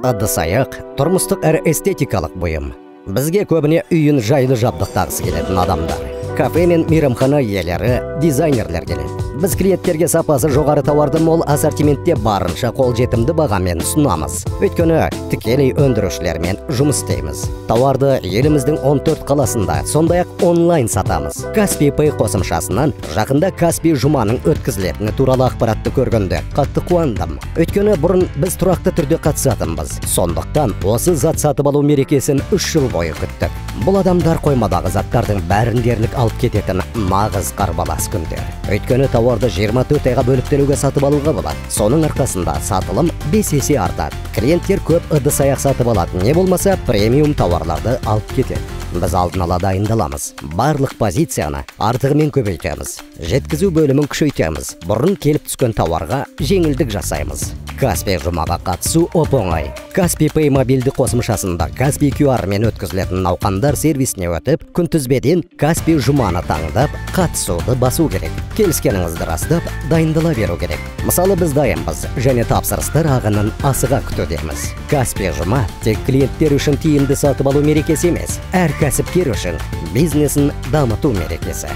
Ыдыс-аяқ тұрмыстық әрі эстетикалық бұйым. Бізге көбіне үйін жайлы жабдықтағысы келетін адамдар. Кафе мен мейрамхана иелері, дизайнерлер келеді. Біз клиенттерге сапасы жоғары тауарды мол ассортиментте барынша қолжетімді бағамен ұсынамыз. Өйткені тікелей өндірушілермен жұмыс істейміз. Тауарды еліміздің 14 қаласында, сондай-ақ онлайн сатамыз. Каспий Pay қосымшасынан жақында Каспий жұманың өткізілетіні туралы ақпаратты көргенде қатты қуандым. Өйткені бұрын біз тұрақты түрде қатысатынбыз. Сондықтан осы зат сатып алу мерекесін 3 жыл бойы күттік. Бұл адамдар қоймадағы заттардың бәрін дерлік алып кететін нағыз қарбалас күндер. Өйткені тауарды 24 айға бөліктелуге сатып алуға болады. Соның арқасында сатылым 5 есе артады. Клиенттер көп ыдыс-аяқ сатып алады, не болмаса премиум тауарларды алып кетеді. Біз алдын ала дайындаламыз. Барлық позицияны артығымен көбейтеміз. Жеткізу бөлімін күшейтеміз. Бұрын келіп түскен тауарға жеңілдік жасаймыз. Каспий жұмаға қатысу оп-оңай. Каспий Pay мобильді қосымшасында Каспий QR мен өткізілетін науқандар сервисіне өтіп, күнтізбеден Каспий жұманы таңдап, қатысуды басу керек. Келіскеніңізді растап, дайындала беру керек. Мысалы, біз дайынбыз және тапсырыстар ағынын асыға күтудеміз. Каспий жұма тек клиенттер үшін тиімді сатып алу мерекесі емес, әр кәсіпкер үшін бизнесін дамыту мерекесі.